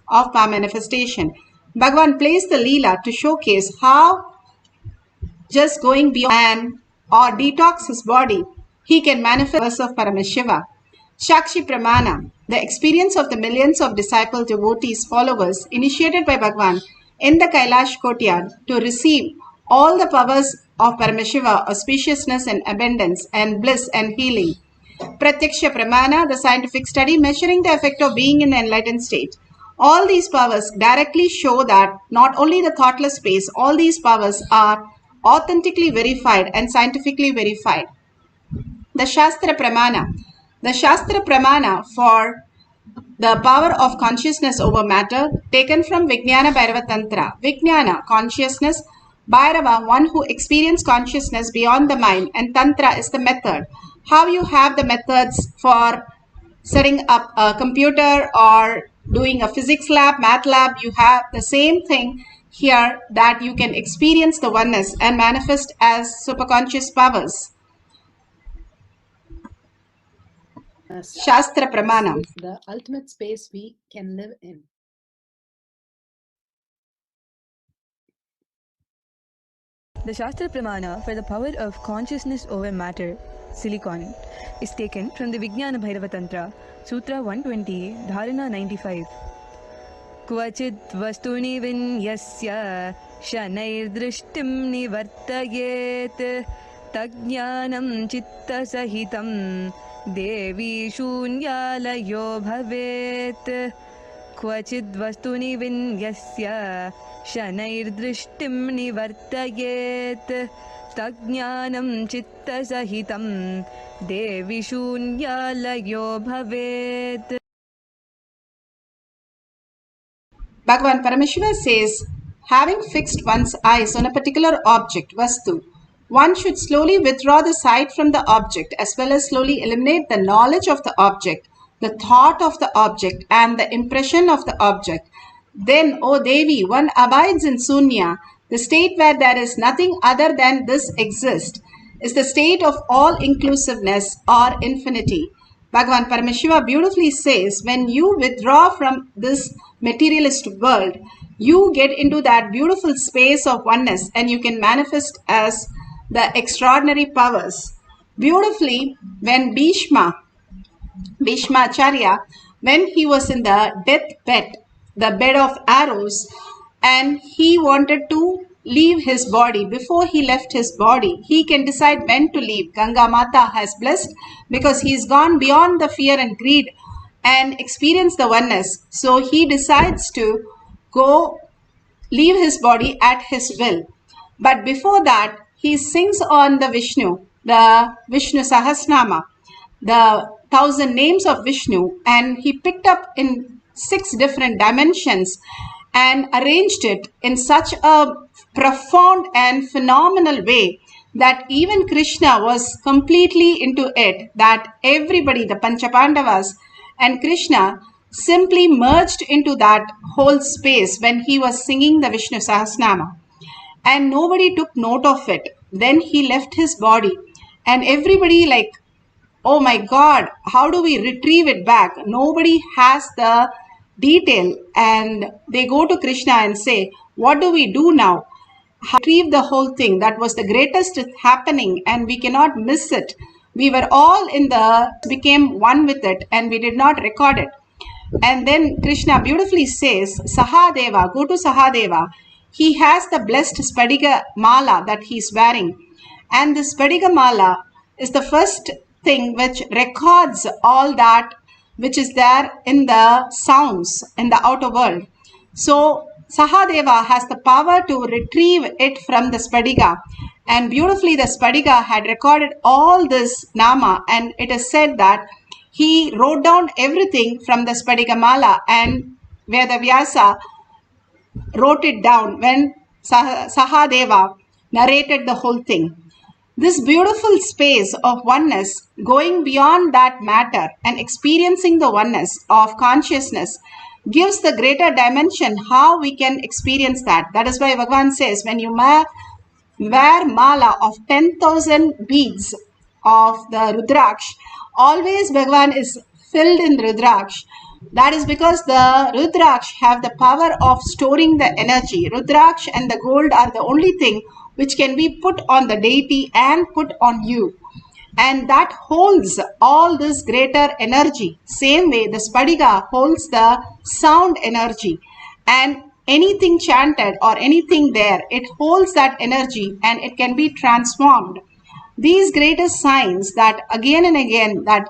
of power manifestation. Bhagavan plays the Leela to showcase how just going beyond or detox his body, he can manifest the verse of Paramashiva. Shakshi Pramana, the experience of the millions of disciple devotees, followers, initiated by Bhagavan in the Kailash Kotyar to receive all the powers of Paramashiva, auspiciousness and abundance and bliss and healing. Pratyaksha Pramana, the scientific study measuring the effect of being in the enlightened state. All these powers directly show that not only the thoughtless space, all these powers are authentically verified and scientifically verified. The Shastra Pramana. The Shastra Pramana for the power of consciousness over matter taken from Vijnana Bhairava Tantra. Vijnana, consciousness. Bhairava, one who experiences consciousness beyond the mind, and Tantra is the method. How you have the methods for setting up a computer or doing a physics lab, math lab, you have the same thing here, that you can experience the oneness and manifest as superconscious powers. Shastra Pramana. The ultimate space we can live in. The Shastra Pramana for the power of consciousness over matter, silicon, is taken from the Vijnana Bhairava Tantra, Sutra 120, Dharana 95. Kvachid vastuni vinyasya shanair drishtim nivartayet tajnanam chitta sahitam devi shunyalayo bhavet. Kvachid vastuni vinyasya shanair drishtim nivartayet tajnanam chitta sahitam devi shunyalayo bhavet. Bhagavan Paramashiva says, having fixed one's eyes on a particular object, Vastu, one should slowly withdraw the sight from the object as well as slowly eliminate the knowledge of the object, the thought of the object, and the impression of the object. Then, O Devi, one abides in Sunya, the state where there is nothing other than this exists, is the state of all-inclusiveness or infinity. Bhagavan Paramashiva beautifully says, when you withdraw from this materialist world, you get into that beautiful space of oneness and you can manifest as the extraordinary powers. Beautifully, when Bhishma Acharya, when he was in the deathbed, the bed of arrows, and he wanted to leave his body. Before he left his body, he can decide when to leave. Ganga Mata has blessed because he's gone beyond the fear and greed and experience the oneness. So he decides to go leave his body at his will. But before that, he sings on the Vishnu Sahasranama, the 1,000 names of Vishnu, and he picked up in 6 different dimensions and arranged it in such a profound and phenomenal way that even Krishna was completely into it, that everybody, the Panchapandavas and Krishna, simply merged into that whole space when he was singing the Vishnu Sahasranama. And nobody took note of it. Then he left his body and everybody like, oh my God, how do we retrieve it back? Nobody has the detail, and they go to Krishna and say, what do we do now? How to retrieve the whole thing? That was the greatest happening and we cannot miss it. We were all became one with it and we did not record it. And then Krishna beautifully says, Sahadeva, go to Sahadeva. He has the blessed Spadiga Mala that he's wearing. And the Spadiga Mala is the first thing which records all that which is there in the sounds in the outer world. So Sahadeva has the power to retrieve it from the Spadiga. And beautifully the Spadiga had recorded all this Nama, and it is said that he wrote down everything from the Spadiga Mala, and Vedavyasa wrote it down when Sahadeva narrated the whole thing. This beautiful space of oneness, going beyond that matter and experiencing the oneness of consciousness, gives the greater dimension how we can experience that. That is why Bhagavan says, when you wear mala of 10,000 beads of the Rudraksh, always Bhagavan is filled in Rudraksh. That is because the Rudraksh have the power of storing the energy. Rudraksh and the gold are the only thing which can be put on the deity and put on you. And that holds all this greater energy. Same way, the Spadiga holds the sound energy. And anything chanted or anything there, it holds that energy and it can be transformed. These greatest signs that again and again that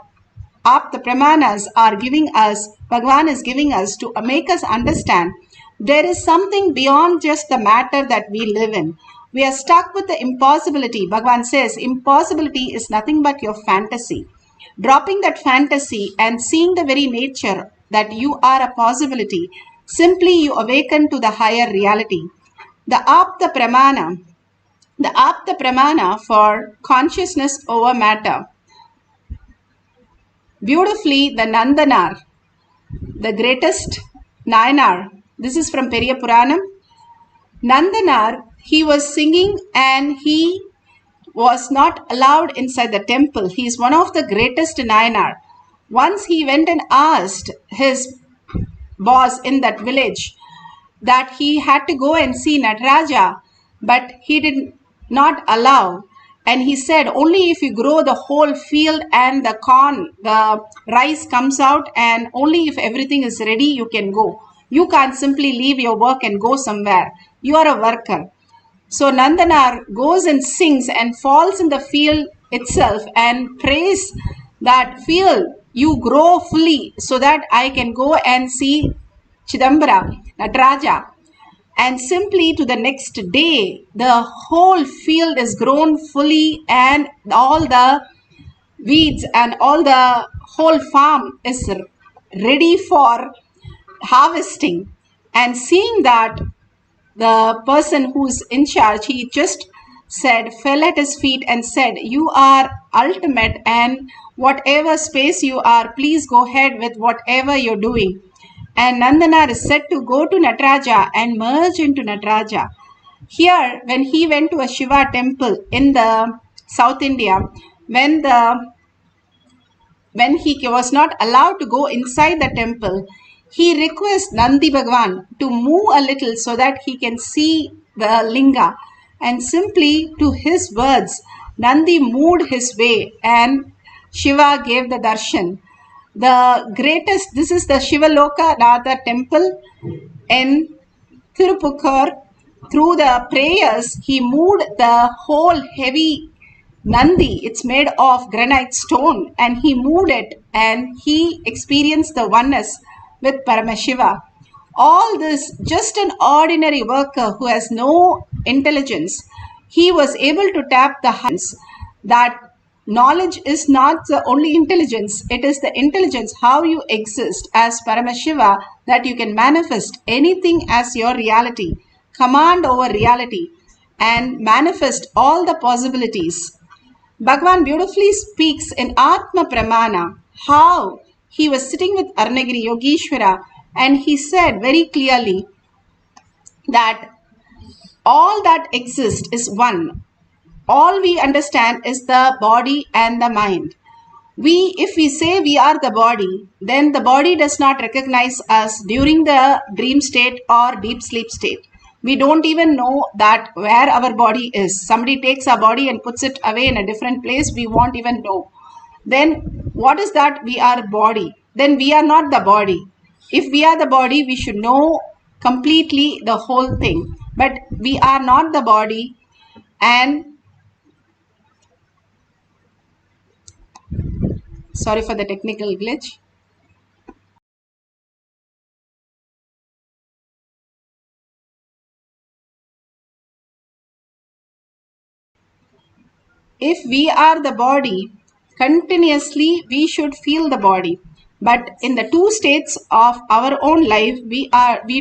up the pramanas are giving us, Bhagavan is giving us to make us understand there is something beyond just the matter that we live in. We are stuck with the impossibility. Bhagavan says impossibility is nothing but your fantasy. Dropping that fantasy and seeing the very nature that you are a possibility, simply you awaken to the higher reality. The Apta Pramana for consciousness over matter. Beautifully, the Nandanar, the greatest Nayanar, this is from Periya Puranam. Nandanar, he was singing and he was not allowed inside the temple. He is one of the greatest Nayanar. Once he went and asked his boss in that village that he had to go and see Nataraja, but he did not allow. And he said, only if you grow the whole field and the corn, the rice comes out, and only if everything is ready, you can go. You can't simply leave your work and go somewhere. You are a worker. So Nandanar goes and sings and falls in the field itself and prays that field you grow fully so that I can go and see Chidambara, Nataraja. And simply to the next day, the whole field is grown fully and all the weeds and all the whole farm is ready for harvesting. And seeing that, the person who's in charge, he just said, fell at his feet and said, you are ultimate, and whatever space you are, please go ahead with whatever you're doing. And Nandanar is said to go to Nataraja and merge into Nataraja. Here, when he went to a Shiva temple in the South India, when he was not allowed to go inside the temple, he requests Nandi Bhagwan to move a little so that he can see the linga. And simply to his words, Nandi moved his way and Shiva gave the darshan. The greatest, this is the Shiva Loka Radha temple in Tirupukar. Through the prayers, he moved the whole heavy Nandi. It's made of granite stone, and he moved it and he experienced the oneness with Paramashiva. All this, just an ordinary worker who has no intelligence, he was able to tap the hands that knowledge is not the only intelligence, it is the intelligence how you exist as Paramashiva, that you can manifest anything as your reality, command over reality, and manifest all the possibilities. Bhagavan beautifully speaks in Atma Pramana how he was sitting with Arnagiri Yogeshwara and he said very clearly that all that exists is one. All we understand is the body and the mind. If we say we are the body, then the body does not recognize us during the dream state or deep sleep state. We don't even know that where our body is. Somebody takes our body and puts it away in a different place, we won't even know. Then what is that? We are body. Then we are not the body. If we are the body, we should know completely the whole thing. But we are not the body, and sorry for the technical glitch. If we are the body, continuously we should feel the body. But in the two states of our own life, we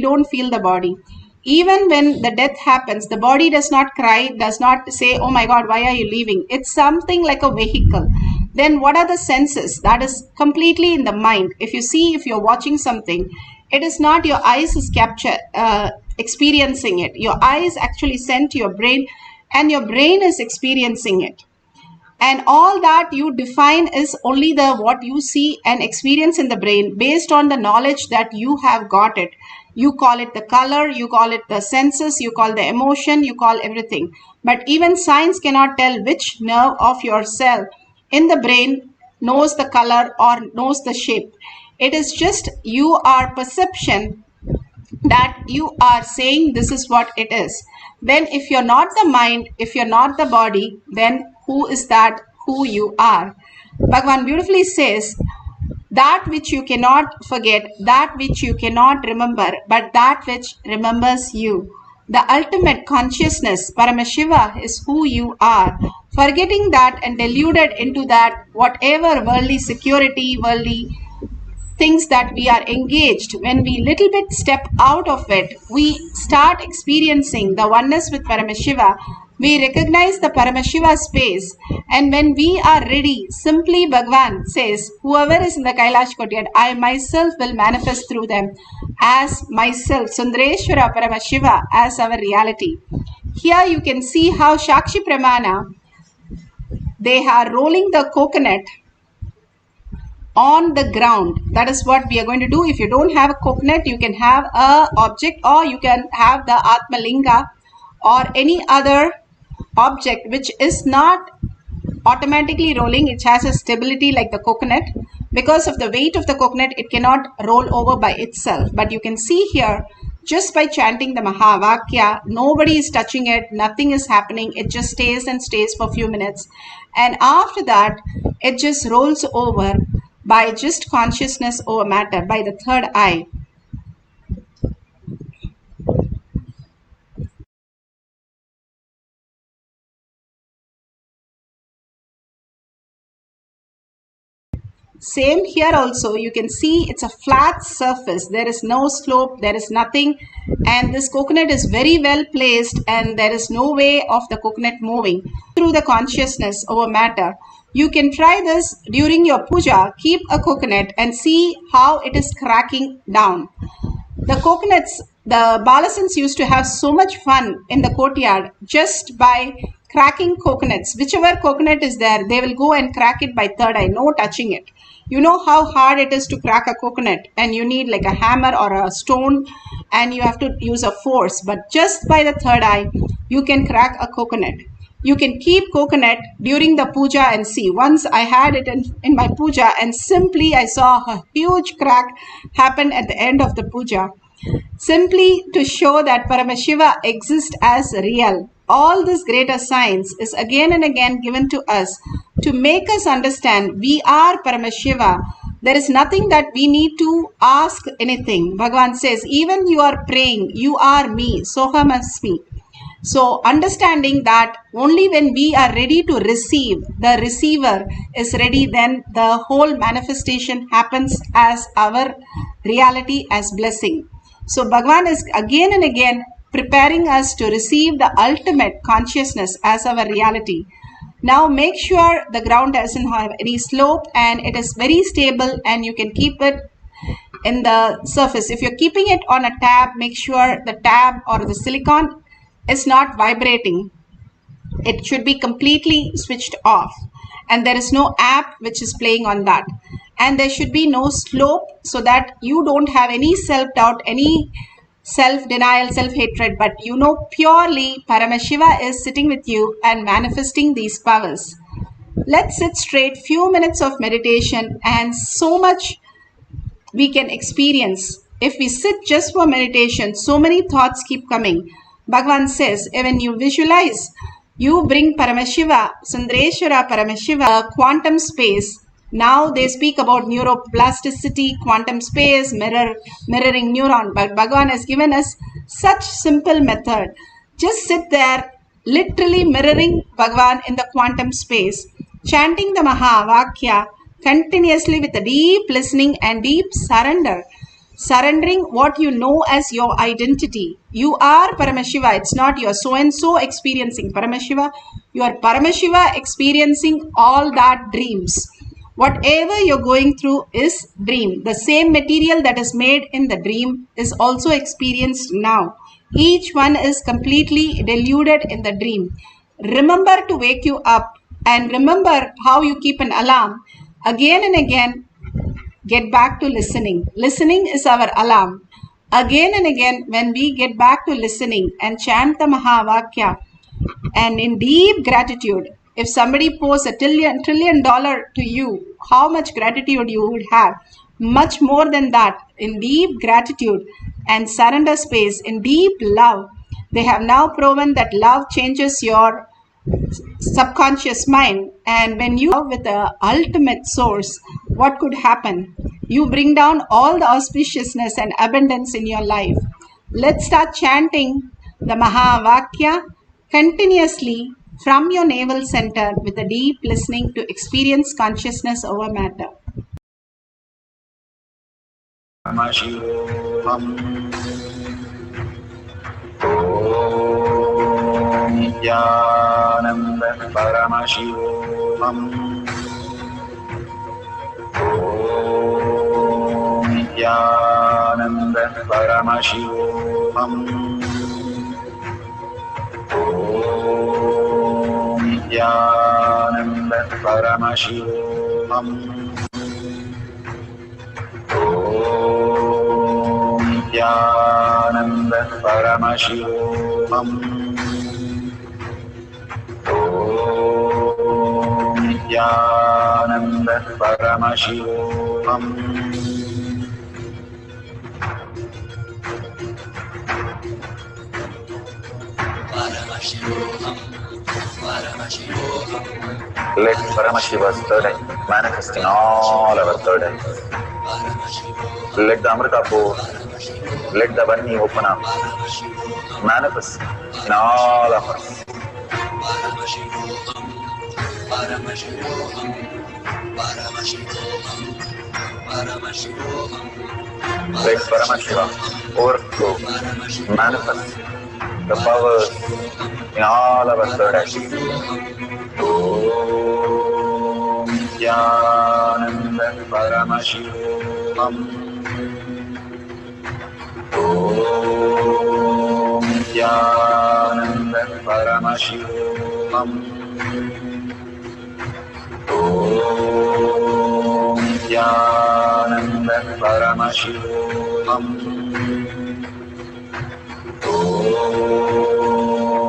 don't feel the body. Even when the death happens, the body does not cry, does not say, oh my God, why are you leaving? It's something like a vehicle. Then what are the senses? That is completely in the mind. If you're watching something, it is not your eyes is experiencing it. Your eyes actually send to your brain and your brain is experiencing it. And all that you define is only the what you see and experience in the brain based on the knowledge that you have got it. You call it the color, you call it the senses, you call the emotion, you call everything. But even science cannot tell which nerve of your cell in the brain knows the color or knows the shape. It is just your perception that you are saying this is what it is. Then if you're not the mind, if you're not the body, then who is that who you are? Bhagavan beautifully says, that which you cannot forget, that which you cannot remember, but that which remembers you. The ultimate consciousness, Paramashiva, is who you are. Forgetting that and deluded into that, whatever worldly security, worldly things that we are engaged, when we little bit step out of it, we start experiencing the oneness with Paramashiva. We recognize the Paramashiva space, and when we are ready, simply Bhagavan says, whoever is in the Kailash Kotyad, I myself will manifest through them as myself, Sundareshwara Paramashiva, as our reality. Here you can see how Shakshi Pramana, they are rolling the coconut on the ground. That is what we are going to do. If you don't have a coconut, you can have a object, or you can have the Atmalinga or any other object which is not automatically rolling. It has a stability like the coconut. Because of the weight of the coconut, it cannot roll over by itself. But you can see here, just by chanting the Mahavakya, nobody is touching it, nothing is happening. It just stays and stays for a few minutes. And after that, it just rolls over by just consciousness over matter, by the third eye. Same here also, you can see it's a flat surface. There is no slope, there is nothing, and this coconut is very well placed, and there is no way of the coconut moving through the consciousness over matter. You can try this during your puja. Keep a coconut and see how it is cracking down. The coconuts, the Balasans used to have so much fun in the courtyard just by cracking coconuts. Whichever coconut is there, they will go and crack it by third eye, no touching it. You know how hard it is to crack a coconut, and you need like a hammer or a stone, and you have to use a force. But just by the third eye, you can crack a coconut. You can keep coconut during the puja and see. Once I had it in my puja, and simply I saw a huge crack happen at the end of the puja, simply to show that Paramashiva exists as real. All this greater science is again and again given to us to make us understand we are Paramashiva. There is nothing that we need to ask anything. Bhagavan says, even you are praying, you are me, Soham Asmi. So understanding that only when we are ready to receive, the receiver is ready, then the whole manifestation happens as our reality, as blessing. So Bhagavan is again and again preparing us to receive the ultimate consciousness as our reality. Now make sure the ground doesn't have any slope and it is very stable, and you can keep it in the surface. If you're keeping it on a tab, make sure the tab or the silicon is not vibrating. It should be completely switched off, and there is no app which is playing on that, and there should be no slope, so that you don't have any self-doubt, any self-denial, self-hatred, but you know purely Paramashiva is sitting with you and manifesting these powers. Let's sit straight, few minutes of meditation, and so much we can experience. If we sit just for meditation, so many thoughts keep coming. Bhagavan says, when you visualize, you bring Paramashiva, Sundareshwara Paramashiva, quantum space. Now they speak about neuroplasticity, quantum space, mirroring neuron. But Bhagavan has given us such simple method. Just sit there, literally mirroring Bhagavan in the quantum space, chanting the Mahavakya continuously with a deep listening and deep surrender. Surrendering what you know as your identity. You are Paramashiva. It's not your so-and-so experiencing Paramashiva. You are Paramashiva experiencing all that dreams. Whatever you're going through is dream. The same material that is made in the dream is also experienced now. Each one is completely deluded in the dream. Remember to wake you up And remember how you keep an alarm. Again and again, get back to listening. Listening is our alarm. Again and again, when we get back to listening and chant the Mahavakya, and in deep gratitude, if somebody pours $1 trillion to you, how much gratitude you would have? Much more than that, in deep gratitude and surrender space, in deep love. They have now proven that love changes your subconscious mind, and when you are with the ultimate source, what could happen? You bring down all the auspiciousness and abundance in your life. Let's start chanting the Mahavakya continuously from your navel center with a deep listening to experience consciousness over matter. Paramashivoham. Om Nithyananda Paramashivoham. Om Nithyananda Paramashivoham. Om Nithyananda Paramashivoham. Om Nithyananda Paramashivoham. Om Nithyananda Paramashivoham. Let Paramashiva's third eye manifest in all our third eyes. Let the Amrita pour, let the Vani open up, manifest in all of us. Let Paramashiva overflow, manifest the powers in all our third eyes. Om Nithyananda Paramashivoham. Om Nithyananda Paramashivoham. Om Nithyananda Paramashivoham. Om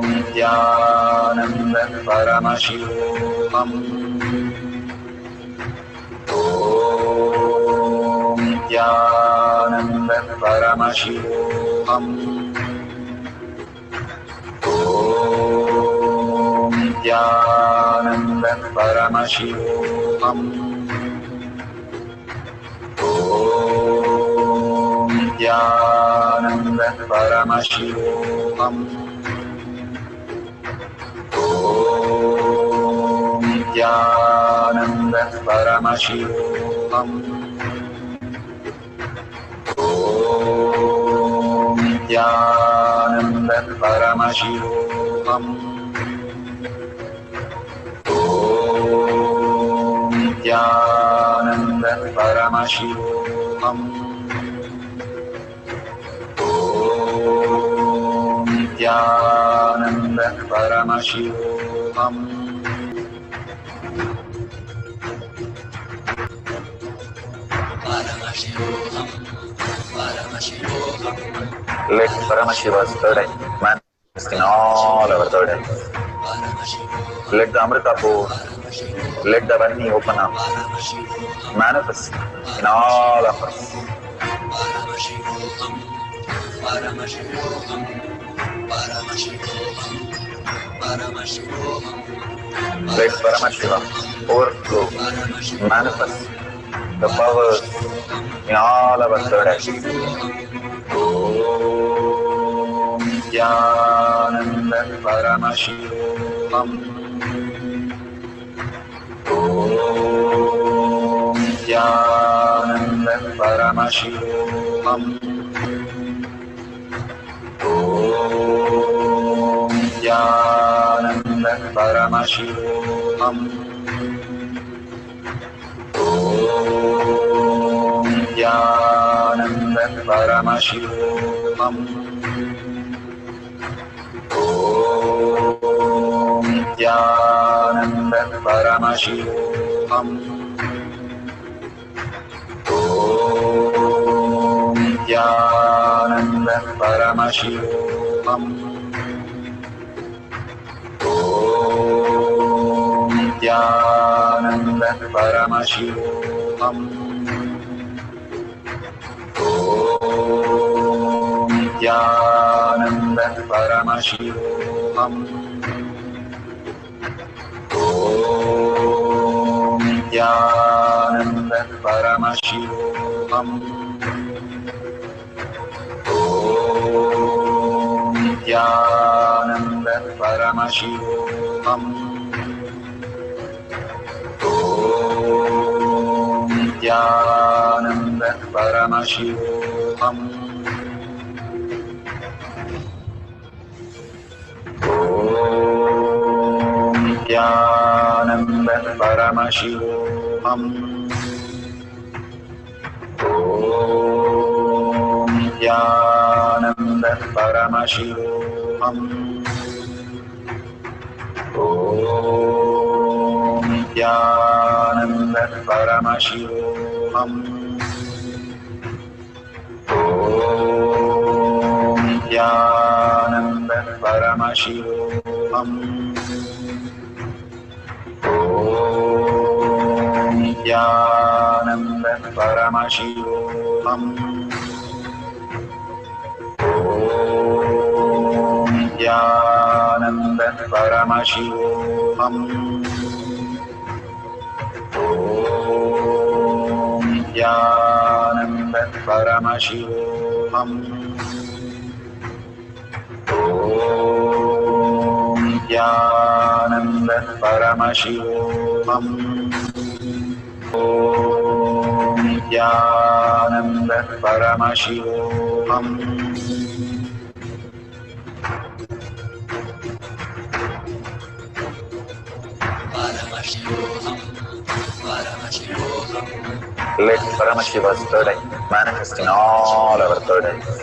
Nithyananda Paramashivoham. Om Nithyananda Paramashivoham. Om Nithyananda Paramashivoham. Om Nithyananda Paramashivoham. Om Nithyananda Paramashivoham. Om Nithyananda Paramashivoham. Om Nithyananda Paramashivoham. Om Nithyananda Paramashivoham. Let Paramashiva's third eye manifest in all our third eyes. Let the Amrita pour, let the Vani open up, manifest in all of us. Let Paramashiva overflow, manifest the powers in all our third eyes. Om Nithyananda Paramashivoham. Om Nithyananda Paramashivoham. Om Nithyananda Paramashivoham. Om Nithyananda Paramashivoham. Om Nithyananda Paramashivoham. Nithyananda Paramashivoham. Nithyananda Paramashivoham. Nithyananda Paramashivoham. Nithyananda Paramashivoham. Nithyananda Paramashivoham. Nithyananda Paramashivoham. Nithyananda Paramashivoham. Nithyananda Paramashivoham. Nithyananda Paramashivoham. Nithyananda Paramashivoham. Nithyananda Paramashivoham. Nithyananda Paramashivoham. Nithyananda Paramashivoham. Nithyananda Paramashivoham. Nithyananda Paramashivoham. Let Paramashiva's third eye manifest in all our third eyes.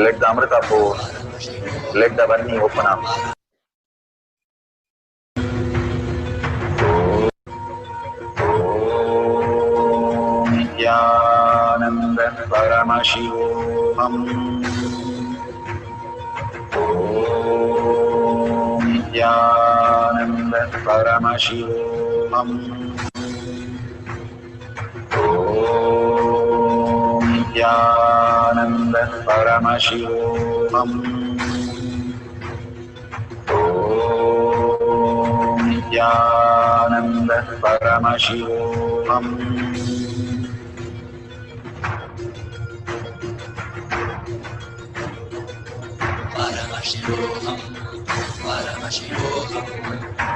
Let the Amrita pour, let the Varni open up. Nithyananda Paramashivoham. Nithyananda Paramashivoham. Nithyananda Paramashivoham. Nithyananda Paramashivoham.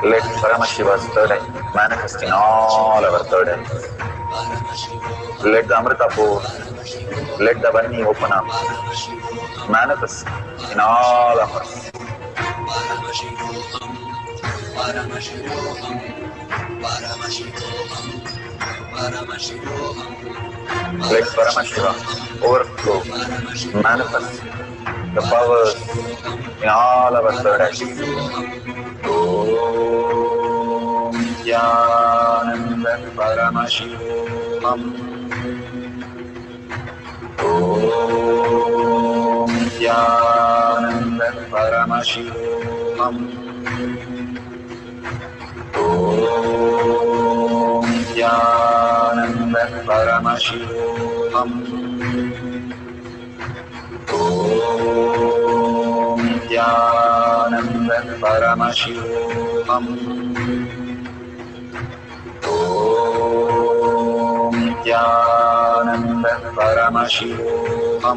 Let Paramashiva's third eye manifest in all our third eyes. Let the Amrita pour, let the Varni open up, manifest in all of us. Let Paramashiva overflow, manifest the powers in all our third eyes. Nithyananda Paramashivoham. Nithyananda Paramashivoham. Nithyananda Paramashivoham. Nithyananda Paramashivoham. Nithyananda Paramashivoham.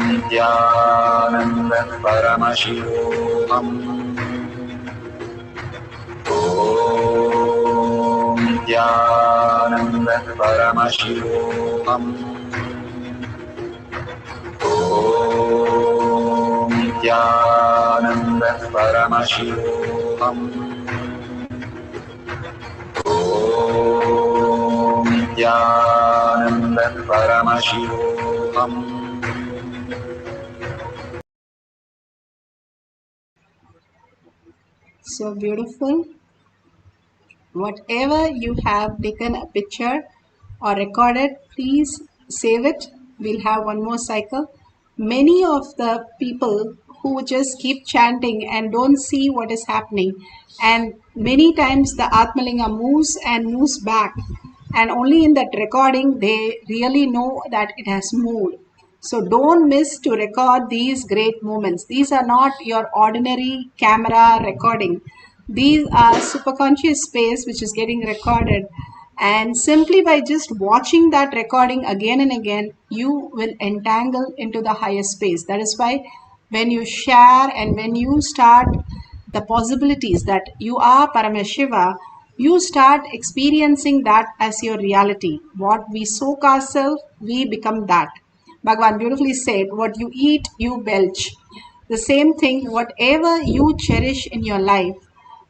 Nithyananda Paramashivoham. Nithyananda Paramashivoham. Nithyananda Paramashivoham. Nithyananda Paramashivoham. So beautiful. Whatever you have taken a picture or recorded, please save it. We'll have one more cycle. Many of the people who just keep chanting and don't see what is happening, and many times the Atmalinga moves and moves back, and only in that recording they really know that it has moved. So don't miss to record these great moments. These are not your ordinary camera recording. These are superconscious space which is getting recorded. And simply by just watching that recording again and again, you will entangle into the higher space. That is why when you share and when you start the possibilities that you are Paramashiva, you start experiencing that as your reality. What we soak ourselves, we become that. Bhagavan beautifully said, what you eat, you belch. The same thing, whatever you cherish in your life,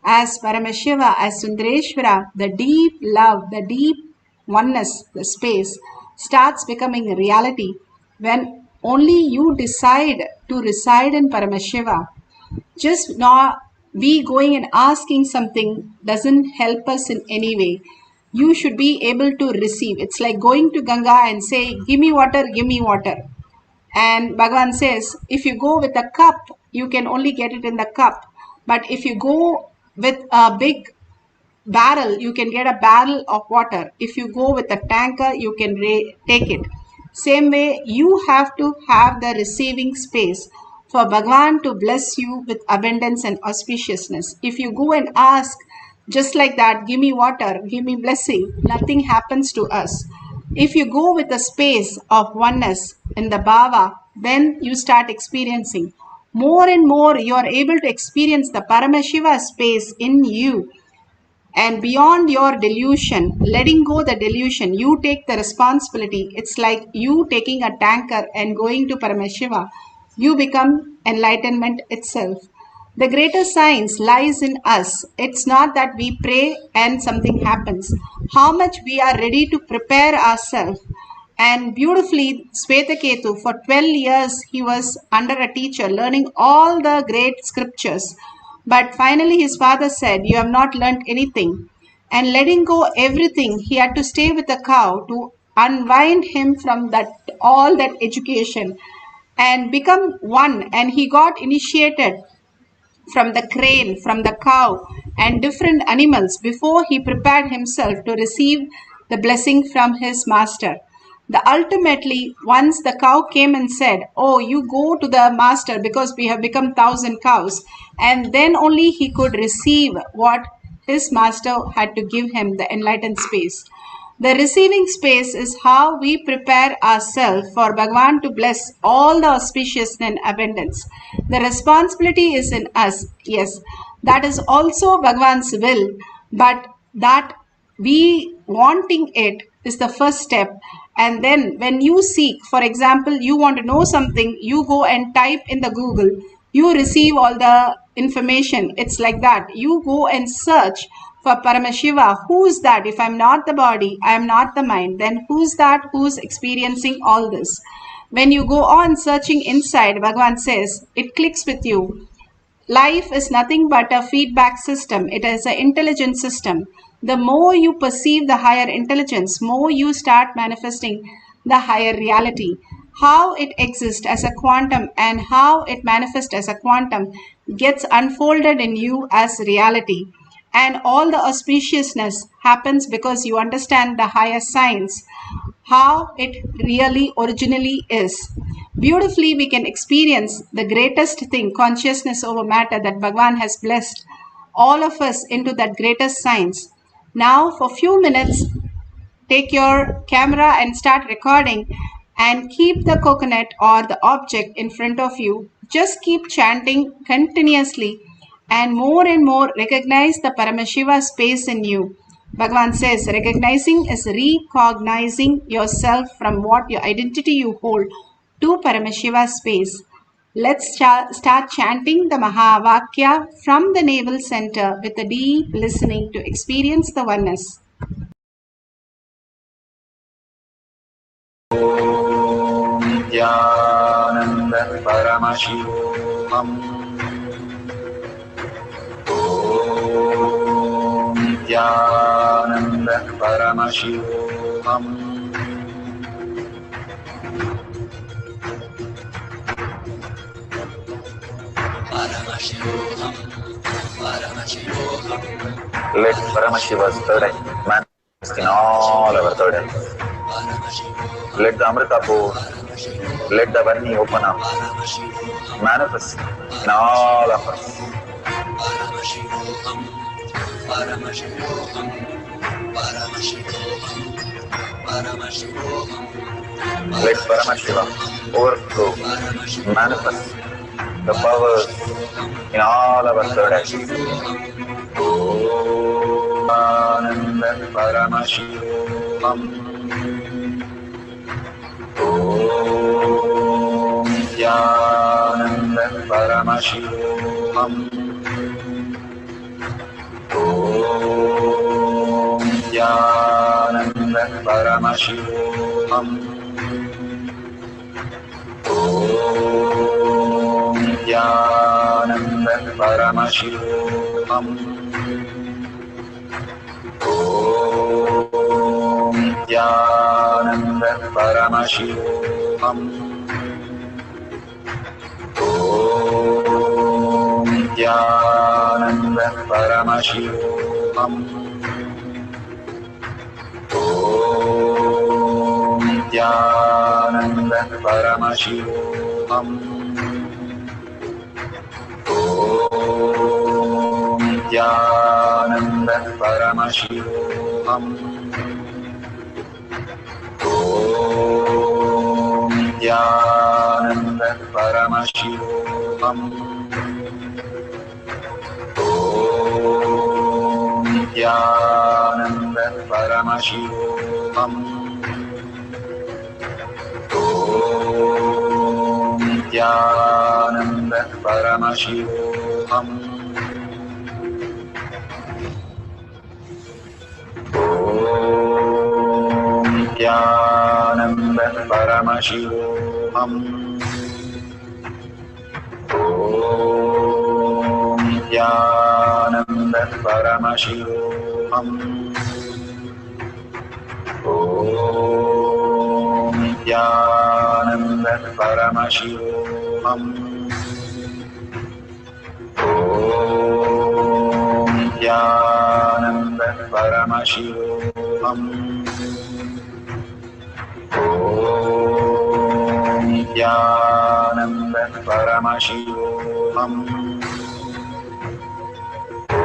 as Paramashiva, as Sundareshwara, the deep love, the deep oneness, the space, starts becoming a reality when only you decide to reside in Paramashiva. Just not we going and asking something doesn't help us in any way. You should be able to receive. It's like going to Ganga and say, give me water, give me water. And Bhagavan says, if you go with a cup, you can only get it in the cup. But if you go with a big barrel, you can get a barrel of water. If you go with a tanker, you can take it. Same way, you have to have the receiving space for Bhagavan to bless you with abundance and auspiciousness. If you go and ask just like that, give me water, give me blessing, nothing happens to us. If you go with a space of oneness in the bhava, then you start experiencing. More and more, you are able to experience the Paramashiva space in you. And beyond your delusion, letting go the delusion, you take the responsibility. It's like you taking a tanker and going to Paramashiva. You become enlightenment itself. The greater science lies in us. It's not that we pray and something happens. How much we are ready to prepare ourselves. And beautifully, Swetaketu, for 12 years, he was under a teacher learning all the great scriptures. But finally, his father said, you have not learnt anything. And letting go everything, he had to stay with the cow to unwind him from that all that education and become one. And he got initiated from the crane, from the cow, and different animals before he prepared himself to receive the blessing from his master. The ultimately, once the cow came and said, oh, you go to the master because we have become 1,000 cows, and then only he could receive what his master had to give him, the enlightened space. The receiving space is how we prepare ourselves for Bhagavan to bless all the auspicious and abundance. The responsibility is in us. Yes, that is also Bhagavan's will, but that we wanting it is the first step. And then when you seek, for example, you want to know something, you go and type in the Google, you receive all the information. It's like that. You go and search for Paramashiva. Who is that? If I'm not the body, I am not the mind, then who's that who's experiencing all this? When you go on searching inside, Bhagavan says, it clicks with you. Life is nothing but a feedback system. It is an intelligent system. The more you perceive the higher intelligence, more you start manifesting the higher reality. How it exists as a quantum and how it manifests as a quantum gets unfolded in you as reality. And all the auspiciousness happens because you understand the higher science, how it really originally is. Beautifully, we can experience the greatest thing, consciousness over matter, that Bhagavan has blessed all of us into that greatest science. Now, for a few minutes, take your camera and start recording and keep the coconut or the object in front of you. Just keep chanting continuously and more recognize the Paramashiva space in you. Bhagavan says recognizing is recognizing yourself from what your identity you hold to Paramashiva space. Let's start chanting the Mahavakya from the navel center with a deep listening to experience the oneness. Nithyananda Paramashivoham. Nithyananda Paramashivoham. Paramashivoham, Paramashivoham. Let Paramashiva's third eye manifest in all our third eyes. Let the Amrita pour, let the Varni open up, manifest in all of us. Paramashivoham, Paramashivoham, Paramashivoham, Paramashivoham. Let Paramashiva overflow, manifest the powers in all our third eyes. Om Ananda Paramashivoham. Om Nithyananda Paramashivoham. Om Nithyananda Paramashivoham. Om Nithyananda Paramashivoham. Om Nithyananda Paramashivoham. Om Nithyananda Paramashivoham. Om Nithyananda Paramashivoham. Om Nithyananda Paramashivoham. Om Nithyananda Paramashivoham. Om Nithyananda Paramashivoham. Om Nithyananda Paramashivoham. Om Nithyananda Paramashivoham. Om Nithyananda Paramashivoham. Om Nithyananda Paramashivoham. Om Nithyananda Paramashivoham. Om Nithyananda Paramashivoham. Om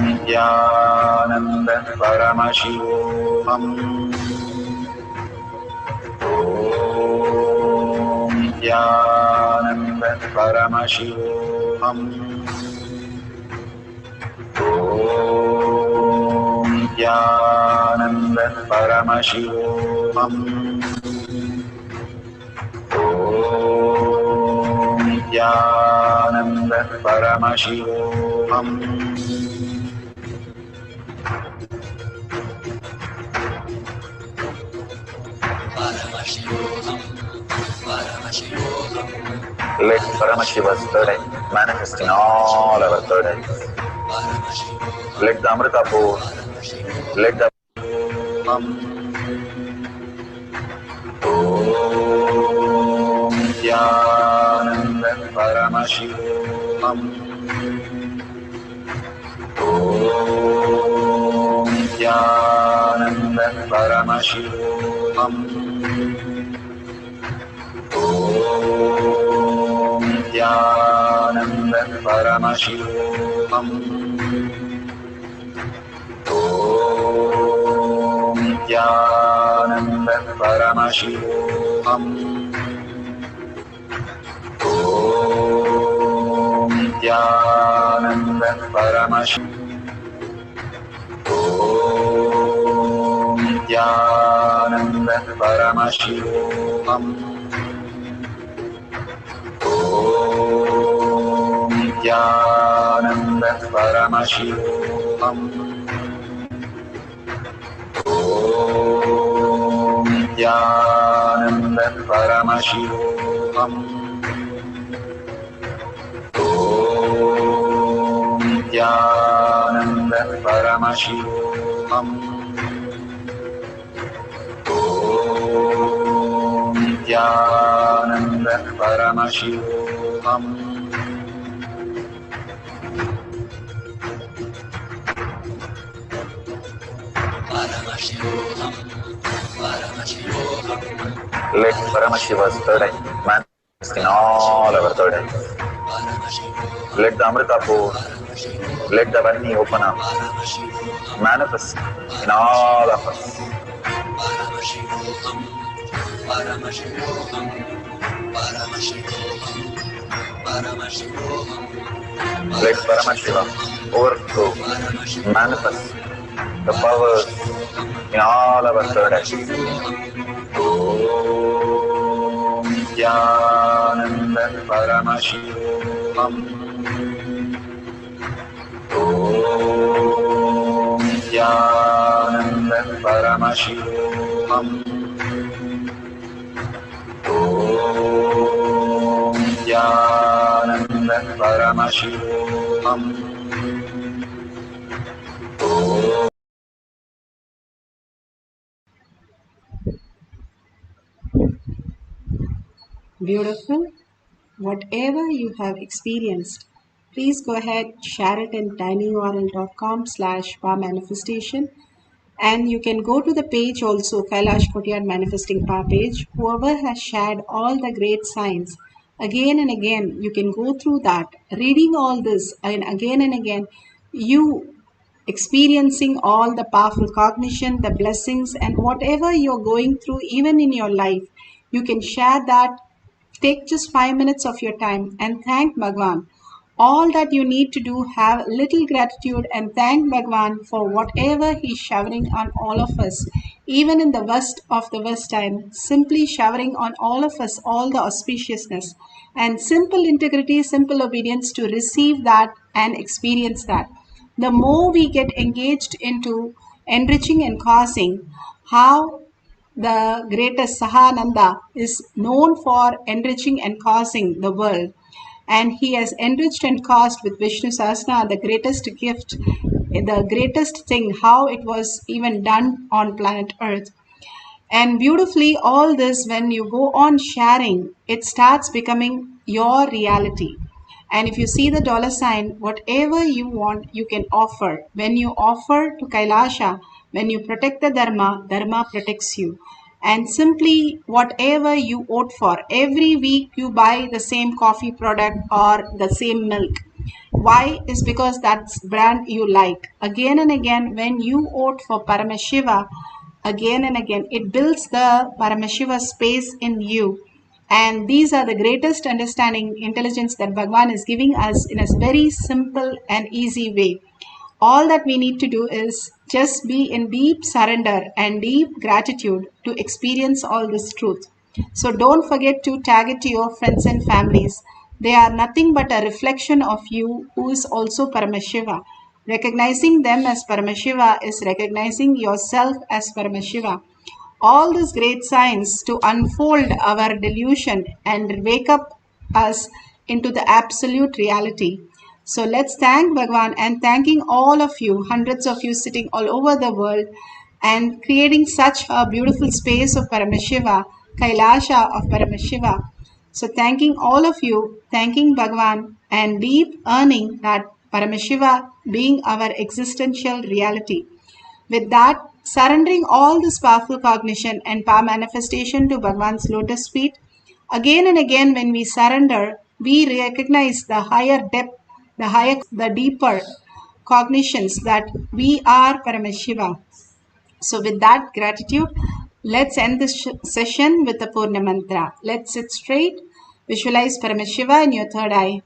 Nithyananda Paramashivoham. Om Nithyananda Paramashivoham. Om Nithyananda Paramashivoham. Om Nithyananda Paramashivoham. Paramashivoham, Paramashivoham. Let Paramashiva's third eye manifest in all our third eyes. Let the Amrita pour, let the Om Nithyananda Paramashivoham. Om Nithyananda Paramashivoham. Om Nithyananda Paramashivoham. Om Nithyananda Paramashivoham. Om Nithyananda Paramashivoham. Om Nithyananda Paramashivoham. Om Nithyananda Paramashivoham. Om Nithyananda Paramashivoham. Om Nithyananda Paramashivoham. Om Nithyananda Paramashivoham. Paramashivoham. Paramashivoham. Let Paramashiva's third eye manifest in all our third eyes. Let the Amrita pour, let the Vani open up, manifest in all of us. Paramashivoham. Paramashivoham. Paramashivoham. Paramashivoham. Let Paramashiva overflow, manifest the powers in all our third eyes. Om Nithyananda Paramashivoham. Om Nithyananda Paramashivoham. Om Nithyananda Paramashivoham. Beautiful. Whatever you have experienced, please go ahead, share it in tinyurl.com/powermanifestation. And you can go to the page also, Kailash Kotyar Manifesting Power page. Whoever has shared all the great signs, again and again, you can go through that, reading all this, and again, you experiencing all the powerful cognition, the blessings, and whatever you're going through, even in your life, you can share that. Take just 5 minutes of your time and thank Bhagwan. All that you need to do, have little gratitude and thank Bhagwan for whatever He's showering on all of us. Even in the worst of the worst time, simply showering on all of us all the auspiciousness and simple integrity, simple obedience to receive that and experience that. The more we get engaged into enriching and causing, how the greatest Sahananda is known for enriching and causing the world. And he has enriched and caused with Vishnu Sahasrana the greatest gift, the greatest thing, how it was even done on planet Earth. And beautifully, all this, when you go on sharing, it starts becoming your reality. And if you see the dollar sign, whatever you want, you can offer. When you offer to Kailasha, when you protect the Dharma, Dharma protects you. And simply, whatever you vote for, every week you buy the same coffee product or the same milk. Why? Is because that's brand you like. Again and again, when you vote for Paramashiva, again and again, it builds the Paramashiva space in you. And these are the greatest understanding, intelligence that Bhagwan is giving us in a very simple and easy way. All that we need to do is just be in deep surrender and deep gratitude to experience all this truth. So don't forget to tag it to your friends and families. They are nothing but a reflection of you who is also Paramashiva. Recognizing them as Paramashiva is recognizing yourself as Paramashiva. All these great signs to unfold our delusion and wake up us into the absolute reality. So let's thank Bhagwan and thanking all of you, hundreds of you sitting all over the world and creating such a beautiful space of Paramashiva, Kailasha of Paramashiva. So thanking all of you, thanking Bhagwan and deep earning that Paramashiva being our existential reality. With that, surrendering all this powerful cognition and power manifestation to Bhagwan's lotus feet, again and again when we surrender, we recognize the higher depth, the deeper cognitions that we are Paramashiva. So with that gratitude, let's end this session with the Purna Mantra. Let's sit straight. Visualize Paramashiva in your third eye.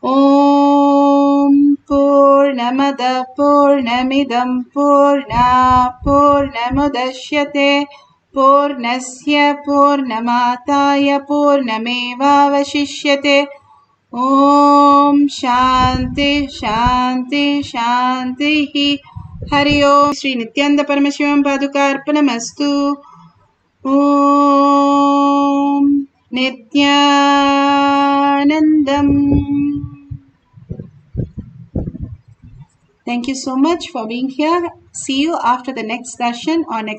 Om Purnamada Purnamidam Purna Purnamudashyate Purnasya Purnamataya Purnamevavashishyate. Om Shanti Shanti Shanti Hari Om Sri Nithyananda Paramashivam Padukarpanamastu. Om Nithyanandam. Thank you so much for being here. See you after the next session or next